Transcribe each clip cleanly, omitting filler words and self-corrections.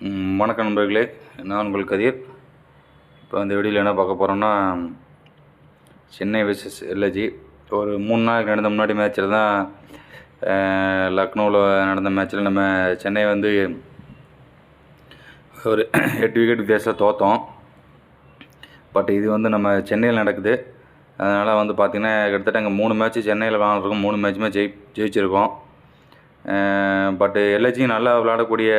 வணக்கம் நண்பர்களே, நான் உங்கள் கதிர். இப்போ இந்த வீடியோவில் என்ன பார்க்க போகிறோம்னா, சென்னை வெர்சஸ் எல்ஐஜி. ஒரு 3 நாள் நடந்த முன்னாடி மேட்ச்சில் தான் லக்னோவில் நடந்த மேட்ச்சில் நம்ம சென்னை வந்து ஒரு 8 விக்கெட் வித்தியாசத்தில் தோற்றோம். பட் இது வந்து நம்ம சென்னையில் நடக்குது. அதனால் வந்து பார்த்திங்கன்னா கிட்டத்தட்ட அங்கே 3 மேட்ச்சு சென்னையில் விளாண்டுருக்கோம். 3 மேட்ச்சுமே ஜெயிச்சிருக்கோம். பட்டு எல்ஐஜி நல்லா விளையாடக்கூடிய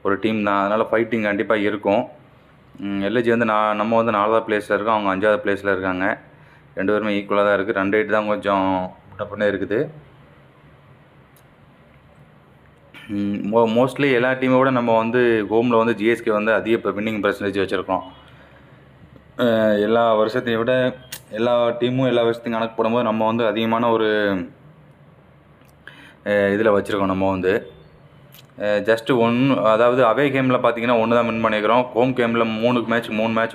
ஒரு டீம் தான். அதனால் ஃபைட்டிங் கண்டிப்பாக இருக்கும். எல்ஐஜி வந்து நம்ம வந்து 4வது பிளேஸில் இருக்கோம், அவங்க 5வது பிளேஸில் இருக்காங்க. 2 பேருமே ஈக்குவலாக தான் இருக்குது. ரன் ரேட் தான் கொஞ்சம் முன்னே இருக்குது. மோஸ்ட்லி எல்லா டீமை விட நம்ம வந்து ஹோமில் வந்து ஜிஎஸ்கே வந்து அதிக வின்னிங் பர்சன்டேஜ் வச்சுருக்கோம். எல்லா வருஷத்தையும் விட எல்லா டீமும் எல்லா வருஷத்தையும் கணக்கு போடும்போது நம்ம வந்து அதிகமான ஒரு இதில் வச்சுருக்கோம். நம்ம வந்து ஜஸ்ட்டு அதாவது அவே கேமில் பார்த்திங்கன்னா 1 தான் வின் பண்ணிக்கிறோம். ஹோம் கேமில் 3 மேட்ச்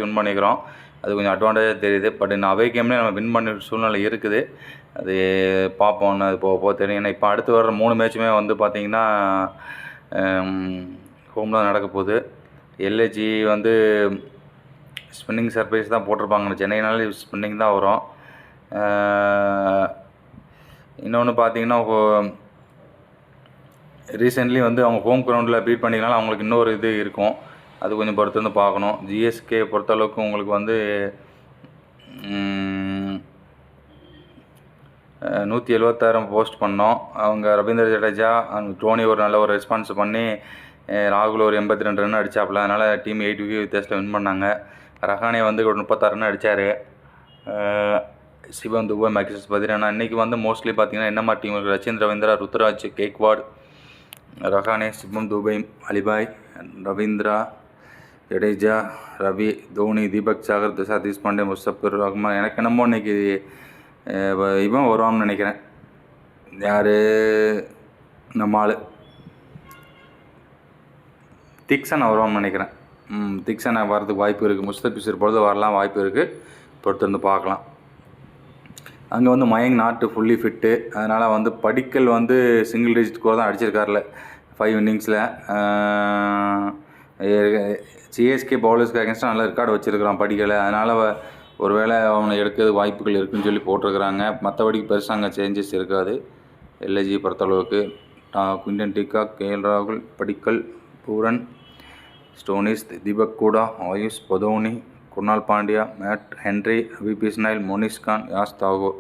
வின் பண்ணிக்கிறோம். அது கொஞ்சம் அட்வான்டேஜாக தெரியுது. பட் இன்னும் அவே கேம்லேயே நம்ம வின் பண்ண சூழ்நிலை இருக்குது. அது பார்ப்போம், அது போக தெரியும். ஏன்னா இப்போ அடுத்து வர்ற 3 மேட்ச்சுமே வந்து பார்த்திங்கன்னா ஹோம் தான் நடக்க போகுது. எல்ஐஜி வந்து ஸ்பின்னிங் சர்ப்ரைஸ் தான் போட்டிருப்பாங்க. சென்னைனாலே ஸ்பின்னிங் தான் வரும். இன்னொன்று பார்த்திங்கன்னா ரீசெண்ட்லி வந்து அவங்க ஹோம் கிரவுண்டில் பீட் பண்ணிக்கலாம். அவங்களுக்கு இன்னொரு இது இருக்கும். அது கொஞ்சம் பொறுத்து வந்து பார்க்கணும். ஜிஎஸ்கே பொறுத்தளவுக்கு உங்களுக்கு வந்து 176 போஸ்ட் பண்ணோம். அவங்க ரவீந்திர ஜடேஜா டோனி ஒரு நல்ல ஒரு ரெஸ்பான்ஸ் பண்ணி ராகுல் ஒரு 82 ரன் அடித்தாப்புல. அதனால் டீம் 8 விக்கெட் வித்தியாசத்தில் வின் பண்ணாங்க. ரஹானே வந்து ஒரு 36 ரன் அடித்தார். சிவம் துபை, மேக்ஸஸ் பதிரானா. இன்றைக்கி வந்து மோஸ்ட்லி பார்த்திங்கன்னா என்ன மாதிரி டீம் இருக்குது? ரச்சின் ரவீந்திரா, ருத்ராஜ், கேக்வாட், ரஹானே, சிவம் துபை, அலிபாய், ரவீந்திரா, ஜடேஜா, ரவி, தோனி, தீபக் சாகர், சதீஷ் பாண்டே, முஸ்தபிர் ரஹ்மான். எனக்கு என்னமோ இன்றைக்கி இவன் வருவான்னு நினைக்கிறேன். யார் நம்ம ஆள் திக்ஸன் வருவான்னு நினைக்கிறேன். திக்ஸன் வரதுக்கு வாய்ப்பு இருக்குது. முஸ்தபிர் பொழுது வரலாம், வாய்ப்பு இருக்குது. பொறுத்து வந்து பார்க்கலாம். அங்கே வந்து மயங்க் நாட்டு ஃபுல்லி ஃபிட்டு. அதனால் வந்து படிக்கல் வந்து சிங்கிள் டிஜிட் ஸ்கோர் தான் அடிச்சிருக்காருல 5 இன்னிங்ஸில். சிஎஸ்கே பவுலர்ஸ்க்கு அகேன்ஸ்டாக நல்ல ரெக்கார்டு வச்சுருக்கிறான் படிக்கலை. அதனால் ஒரு வேளை அவனை எடுக்கிறது வாய்ப்புகள் இருக்குதுன்னு சொல்லி போட்டிருக்கிறாங்க. மற்றபடிக்கு பெருசாக அங்கே சேஞ்சஸ் இருக்காது எல்ஐஜி பொறுத்தளவுக்கு. குவிண்டன் டிகாக், கேஎல் ராகுல், படிக்கல், Pooran, Stoinis, Deepak Hooda, Ayush Badoni, Krunal Pandya, Matt Henry, Ravi பிஸ்னாயில், மோனிஷ் கான், யாஸ் தாகூர்,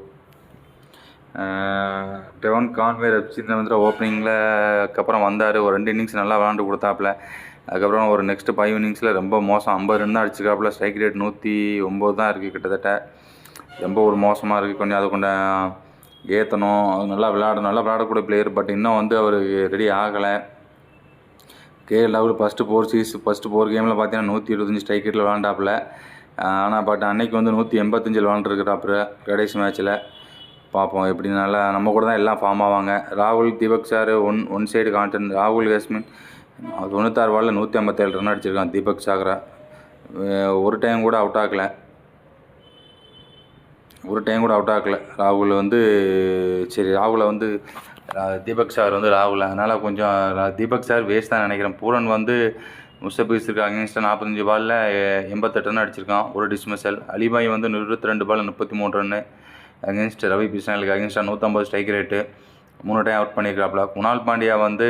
டெவன் கான்வே, ரவிச்சந்திரன் ஓப்பனிங்கில் அதுக்கப்புறம் வந்தார். ஒரு 2 இன்னிங்ஸ் நல்லா விளாண்டு கொடுத்தாப்புல. அதுக்கப்புறம் ஒரு நெக்ஸ்ட்டு 5 இன்னிங்ஸில் ரொம்ப மோசம். 50 ரன் தான் அடிச்சிருக்காப்புல. ஸ்ட்ரைக் ரேட் 109 தான் இருக்குது. கிட்டத்தட்ட ரொம்ப ஒரு மோசமாக இருக்குது. கொஞ்சம் அதை கொஞ்சம் ஏற்றணும். அது நல்லா விளையாடக்கூடிய பிளேயர். பட் இன்னும் வந்து அவர் ரெடி ஆகலை. கேஎல் ராகுல் ஃபஸ்ட்டு 4 கேமில் பார்த்தீங்கன்னா 125 ஸ்ட்ரைக் ரேட்டில் விளாண்டாப்புல. ஆனால் பட் அன்னைக்கு வந்து 185 விளாண்டுருக்குறாப்புல கடைசி மேட்ச்சில். பார்ப்போம் எப்படி. நல்லா நம்ம கூட தான் எல்லாம் ஃபார்ம் ஆவாங்க. ராகுல், Deepak sir one side content. ராகுல் கேஸ்மின் 96 பாலில் 157 ரன் அடிச்சிருக்கான். தீபக் சாகரா ஒரு டைம் கூட அவுட் ஆகலை. ராகுல் வந்து சரி, ராகுலை வந்து தீபக் சார் வந்து ராகுல். அதனால் கொஞ்சம் தீபக் சார் வேஸ்ட் தான் நினைக்கிறேன். பூரன் வந்து முஸ்தபிஸுக்கு அகேன்ஸ்டாக 45 பாலில் 88 ரன் அடிச்சிருக்கான், ஒரு டிஸ்மிசல். அலிபாய் வந்து 22 பாலில் 33 ரன்னு அகேன்ஸ்ட் ரவி பிஸ்னாலுக்கு அகேன்ஸ்டாக 150 ஸ்ட்ரைக் ரேட்டு. 3 டைம் அவுட் பண்ணியிருக்காப்புல. குணால் பாண்டியா வந்து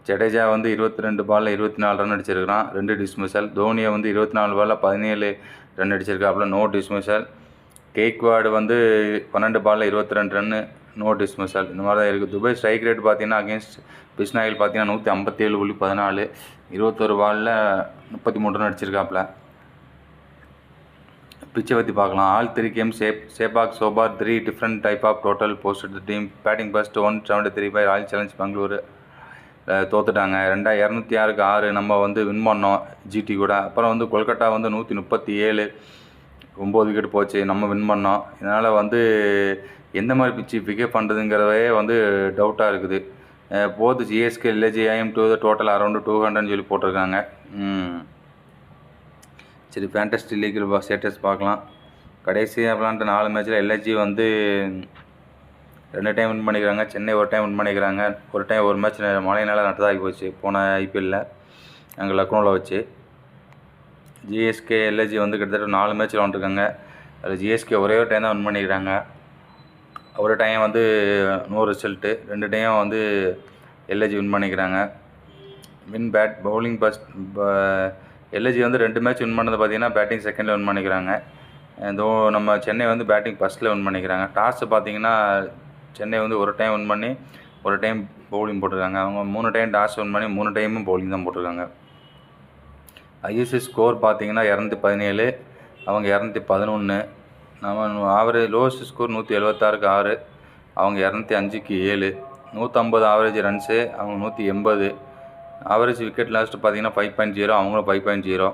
ஜடேஜா வந்து 22 பாலில் 24 ரன் அடிச்சிருக்கிறான், 2 டிஸ்மிசல். தோனியை வந்து 24 பாலில் 17 ரன் அடிச்சிருக்காப்புல, நோ டிஸ்மிசல். கேக்வாடு வந்து 12 பாலில் 22 ரன்னு, நோ டிஸ்மிசல். இந்த மாதிரி தான் இருக்குது. துபை ஸ்ட்ரைக் ரேட் பார்த்தீங்கன்னா அகேன்ஸ்ட் பிஸ்னாயில் பார்த்தீங்கன்னா 157.14, 21 பாலில் 33 ரன் அடிச்சிருக்காப்புல. பிச்சை பற்றி பார்க்கலாம். All 3 games Chepauk so far 3 different type of total post team. Batting first 173 by Royal Challenge Bengaluru. தோத்துட்டாங்க. 206க்கு 6 நம்ம வந்து வின் பண்ணோம் ஜிடி கூட. அப்புறம் வந்து கொல்கட்டா வந்து 137, 9 விக்கெட் போச்சு, நம்ம வின் பண்ணோம். இதனால் வந்து எந்த மாதிரி பிச்சு பிக்கப் பண்ணுறதுங்கிறதே வந்து டவுட்டாக இருக்குது. போது ஜிஎஸ்கே எல்ஐஜி ஐஎம் டு டோட்டல் அரௌண்டு 200ன்னு சொல்லி போட்டிருக்காங்க. சரி, ஃபேண்டஸ்டி லீக்கில் ஸ்டேட்டஸ் பார்க்கலாம். கடைசியாக விளாண்ட 4 மேட்ச்சில் எல்ஐஜி வந்து 2 டைம் வின் பண்ணிக்கிறாங்க. சென்னை ஒரு டைம் வின் பண்ணிக்கிறாங்க. ஒரு மேட்ச் மழையினால நட்டதாகி போச்சு போன ஐபிஎல்லில் அங்கே லக்னோவில் வச்சு. ஜிஎஸ்கே எல்ஐஜி வந்து கிட்டத்தட்ட 4 மேட்ச் விளாண்டுருக்காங்க. அதில் ஜிஎஸ்கே ஒரே ஒரு டைம் தான் வின் பண்ணிக்கிறாங்க. ஒரு டைம் வந்து நோ ரிசல்ட்டு, 2 டைம் வந்து எல்ஐஜி வின் பண்ணிக்கிறாங்க. பவுலிங் ஃபஸ்ட் எல்ஐஜி வந்து 2 மேட்ச் வின் பண்ணது பார்த்தீங்கன்னா பேட்டிங் செகண்டில் வின் பண்ணிக்கிறாங்க. நம்ம சென்னை வந்து பேட்டிங் ஃபஸ்ட்டில் வின் பண்ணிக்கிறாங்க. டாஸ் பார்த்தீங்கன்னா சென்னை வந்து ஒரு டைம் வின் பண்ணி ஒரு டைம் பவுலிங் போட்டிருக்காங்க. அவங்க 3 டைம் டாஸ் வின் பண்ணி 3 டைமும் பவுலிங் தான் போட்டிருக்காங்க. ஐஎஸ்சி ஸ்கோர் பார்த்தீங்கன்னா 217, அவங்க 211. நம்ம ஆவரேஜ் லோவஸ்ட் ஸ்கோர் 176க்கு 6, அவங்க 205க்கு 7. 150 ஆவரேஜ் ரன்ஸு, அவங்க 180. ஆவரேஜ் விக்கெட் லாஸ்ட்டு பார்த்தீங்கன்னா 5.0, அவங்களும் 5.0.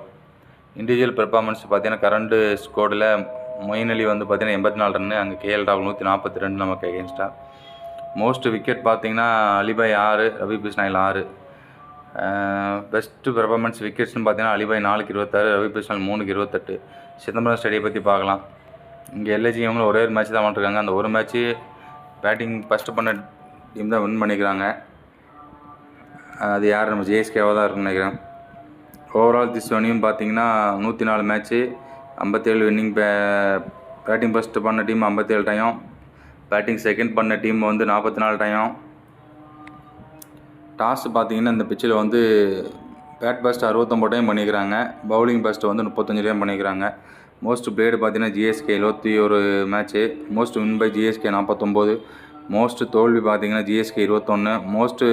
இண்டிவிஜுவல் பெர்ஃபார்மன்ஸ் பார்த்தீங்கன்னா கரண்ட் ஸ்கோரில் மொயின் அலி வந்து பார்த்தீங்கன்னா 84 ரன்னு, அங்கே கேஎல் ராகுல் 142 நமக்கு அகேன்ஸ்டாக. மோஸ்ட் விக்கெட் பார்த்தீங்கன்னா அலிபாய் 6, ரவி பிஸ்னாயில் 6. பெஸ்ட்டு பெர்ஃபார்மன்ஸ் விக்கெட்ஸ்னு பார்த்தீங்கன்னா அலிபாய் 4க்கு 26, ரவி பிஸ்னாயில் 3க்கு 28. சிதம்பரம் ஸ்டேடியம் பற்றி பார்க்கலாம். இங்கே எல்ஐஜி இவங்களும் ஒரே ஒரு மேட்ச் தான் பண்ணிருக்காங்க. அந்த ஒரு மேட்ச்சு பேட்டிங் ஃபஸ்ட்டு பண்ண டீம் தான் வின் பண்ணிக்கிறாங்க. அது யார், நம்ம ஜேஎஸ்கேவாக தான் இருக்குன்னு நினைக்கிறேன். ஓவரால் திஸ் ஒன்னையும் பார்த்தீங்கன்னா 104 மேட்ச்சு, 57 வின்னிங். பேட்டிங் ஃபஸ்ட்டு பண்ண டீம் 57 டைம், பேட்டிங் செகண்ட் பண்ண டீம் வந்து 44 டைம். டாஸ் பார்த்தீங்கன்னா இந்த பிச்சில் வந்து பேட் ஃபஸ்ட்டு 69 டைம் பண்ணிக்கிறாங்க, பவுலிங் ஃபஸ்ட்டு வந்து 35 டைம் பண்ணிக்கிறாங்க. மோஸ்ட் பிளேடு பார்த்தீங்கன்னா CSK 71 match, most win by CSK 49, most தோல்வி பார்த்தீங்கன்னா ஜிஎஸ்கே 21, மோஸ்ட்டு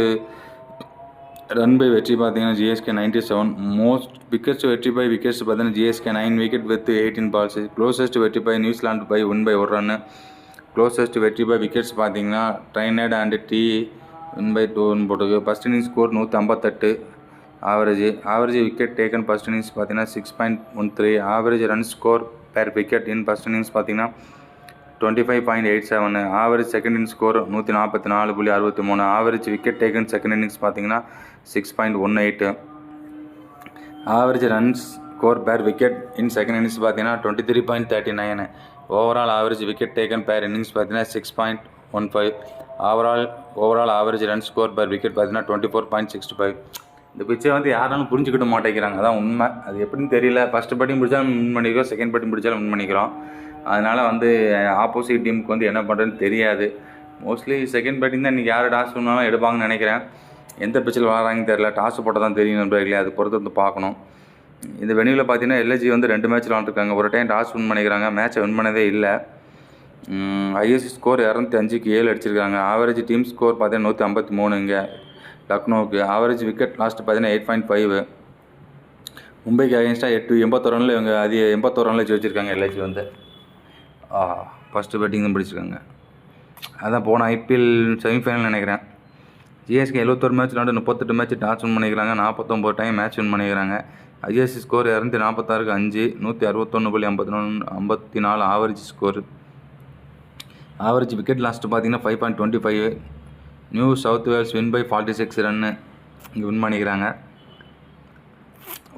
ரன் பை வெற்றி பார்த்தீங்கன்னா ஜிஎஸ்கே 97, மோஸ்ட் விக்கெட்ஸ் வெற்றி பை விக்கெட்ஸ் பார்த்தீங்கன்னா CSK 9 wicket with 18 balls. Closest வெற்றி by New Zealand by 1 by 1 run. Closest வெற்றி பை விக்கெட்ஸ் பார்த்தீங்கன்னா ட்ரைனட் அண்ட் டி 1 by 2 போட்டுருக்கு. First innings score 158 average wicket taken first innings பார்த்தீங்கன்னா 6.13. Average run score per wicket in first innings பார்த்தீங்கன்னா 25.87. Average second innings score 144.63. Average wicket taken second innings பார்த்தீங்கன்னா 6.18. Average runs score per wicket in second innings பார்த்தீங்கன்னா 23.39. Overall average wicket taken பேர் innings பார்த்தீங்கன்னா 6.15. Overall average run score per wicket பார்த்தீங்கன்னா 24.65. இந்த பிச்சை வந்து யாராலும் புரிஞ்சுக்கிட்ட மாட்டேங்கிறாங்க, அதான் உண்மை. அது எப்படின்னு தெரியல. ஃபஸ்ட்டு பேட்டிங் பிடிச்சாலும் வின் பண்ணிக்கிறோம், செகண்ட் பேட்டிங் பிடிச்சாலும் வின் பண்ணிக்கிறோம். அதனால் வந்து ஆப்போசிட் டீமுக்கு வந்து என்ன பண்ணுறதுன்னு தெரியாது. மோஸ்ட்லி செகண்ட் பேட்டிங் தான் இன்றைக்கி யார் டாஸ் பண்ணாலும் எடுப்பாங்கன்னு நினைக்கிறேன். எந்த பிச்சில் விளாட்றாங்கன்னு தெரியல. டாஸ் போட்டால் தான் தெரியும் நண்பர்களே, அது பொறுத்து வந்து பார்க்கணும். இந்த வெனியூவில் பார்த்தீங்கன்னா எல்ஐஜி வந்து 2 மேட்ச் விளாண்டுருக்காங்க. ஒரு டைம் டாஸ் வின் பண்ணிக்கிறாங்க, மேட்ச்சை வின் பண்ணதே இல்லை. ஐஎஸ்சி ஸ்கோர் 205க்கு 7 அடிச்சிருக்காங்க. ஆவரேஜ் டீம் ஸ்கோர் பார்த்தீங்கன்னா 153 இங்கே லக்னோவுக்கு. ஆவரேஜ் விக்கெட் லாஸ்ட்டு பார்த்தீங்கன்னா 8.5. மும்பைக்கு அகேன்ஸ்டாக 81 ரனில் இவங்க 81 ரனில் வச்சுருக்காங்க எல்ஐசி வந்து. ஃபஸ்ட்டு பேட்டிங் தான் பிடிச்சிருக்காங்க. அதான் போன ஐபிஎல் செமிஃபைனல் நினைக்கிறேன். ஜிஎஸ்கே 71 மேட்ச் விளாண்டு 38 மேட்ச் டாஸ் வின் பண்ணிக்கிறாங்க, 49 டைம் மேட்ச் வின் பண்ணிக்கிறாங்க. ஐஎஸ்சி ஸ்கோர் 246க்கு 5, 161.54 average score. Average wicket lost பார்த்தீங்கன்னா 5.25. New South Wales win by 46 run இங்கே வின் பண்ணிக்கிறாங்க.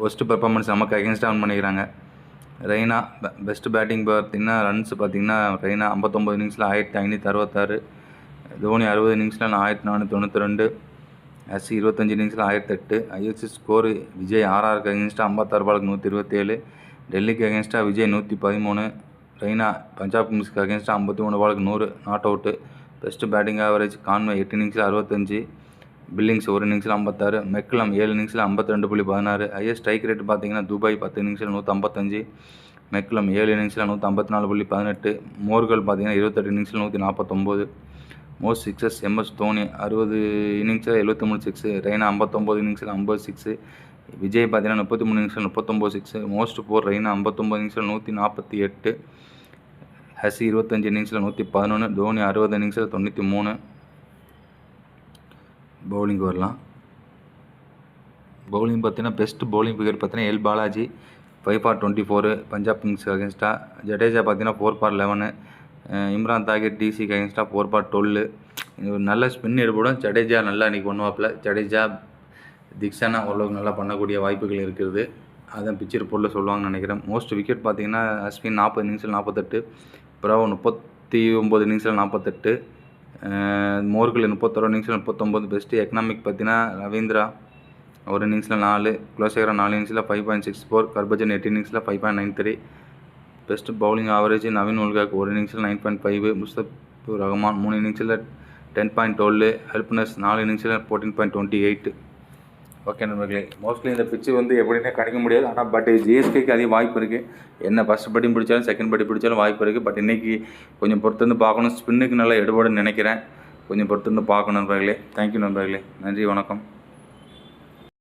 ஒஸ்ட்டு பெர்ஃபார்மன்ஸ் நமக்கு அகேன்ஸ்டாக வின் பண்ணிக்கிறாங்க. ரெய்னா பெஸ்ட்டு பேட்டிங் பார்த்தீங்கன்னா ரன்ஸ் பார்த்தீங்கன்னா ரெய்னா 59 இன்னிங்ஸில் 1566, தோனி 60 இன்னிங்ஸில் 1492, எஸ்சி 25 இன்னிங்ஸில் 1008. ஐஎஸ்சி ஸ்கோர் விஜய் ஆர்ஆருக்கு அகேன்ஸ்டாக 56 பாலுக்கு 127, டெல்லிக்கு அகேன்ஸ்டாக விஜய் 113, ரெய்னா பஞ்சாப் கிங்ஸ்க்கு அகேன்ஸ்டாக 53 பாலுக்கு 100 not out. Best batting average Conway 8 இன்னிங்ஸில் 65, பில்லிங்ஸ் 1 இன்னிங்ஸில் 56, மெக்லம் 7 இன்னிங்ஸில் 52.16. ஹையஸ்ட் ஸ்ட்ரைக் ரேட் பார்த்தீங்கன்னா துபாய் 10 இன்னிங்ஸில் 155, மெக்லம் 7 இன்னிங்ஸில் 154.18, மோர்கல் பார்த்தீங்கன்னா 28 இன்னிங்ஸில் 149. மோஸ்ட் சிக்ஸஸ் எம்எஸ் தோனி 60 இன்னிங்ஸில் 73 சிக்ஸு, ரெய்னா 59 இன்னிங்ஸில் 50 சிக்ஸு, விஜய் பார்த்தீங்கன்னா 33 இன்னிங்ஸில் 39 சிக்ஸு. மோஸ்ட் போர் ரெய்னா 59 இன்னிங்ஸில் 148, ஹசி 25 இன்னிங்ஸில் 111, தோனி 60 இன்னிங்ஸில் 93. பவுலிங் வரலாம். பவுலிங் பார்த்தீங்கன்னா பெஸ்ட் பவுலிங் ஃபிகர் பார்த்தீங்கன்னா எல் பாலாஜி 5/24 பஞ்சாப் கிங்ஸ் அகேன்ஸ்டாக, ஜடேஜா பார்த்தீங்கன்னா 4/11, இம்ரான் தாகிர் டிசிக்கு அகேன்ஸ்டாக 4/12. ஒரு நல்ல ஸ்பின் எடுப்படும். ஜடேஜா நல்லா இன்றைக்கி பண்ணுவாப்பில். ஜடேஜா திக்ஷனா ஓரளவுக்கு நல்லா பண்ணக்கூடிய வாய்ப்புகள் இருக்குது. அதான் பிச்சர் போர்டில் சொல்லுவாங்கன்னு நினைக்கிறேன். மோஸ்ட் விக்கெட் பார்த்தீங்கன்னா அஸ்வின் 40 இன்னிங்ஸில் 48, பிராவோ 39 இன்னிங்ஸில் 48, மோர்கல் 31 இன்னிங்ஸில் 39. பெஸ்ட்டு எக்கனாமிக் பார்த்தீங்கன்னா ரவீந்திரா ஒரு இன்னிங்ஸில் 4, குலசேகரன் 4 இன்னிங்ஸில் 5.64, ஹர்பஜன் 8 இன்னிங்ஸில் 5.93. Best bowling average Naveen Ulhaq ஒரு இன்னிங்ஸில் 9.5, முஸ்தபிசூர் ரஹ்மான் 3 இன்னிங்ஸில் 10.12, ஹெல்ப்னஸ் 4 இன்னிங்ஸில் 14.28. ஓகே நண்பர்களே, மோஸ்ட்லி இந்த பிச்சு வந்து எப்படின்னே கணிக்க முடியாது. ஆனால் பட் ஜிஎஸ்கேக்கு அதிக வாய்ப்பு இருக்குது. என்ன ஃபஸ்ட் பட்டி பிடிச்சாலும் செகண்ட் பட்டி பிடிச்சாலும் வாய்ப்பு இருக்குது. பட் இன்றைக்கி கொஞ்சம் பொறுத்திருந்து பார்க்கணும். ஸ்பின்னுக்கு நல்லா எடுபடுன்னு நினைக்கிறேன். கொஞ்சம் பொறுத்திருந்து பார்க்கணும் நண்பர்களே. தேங்க்யூ நண்பர்களே. நன்றி, வணக்கம்.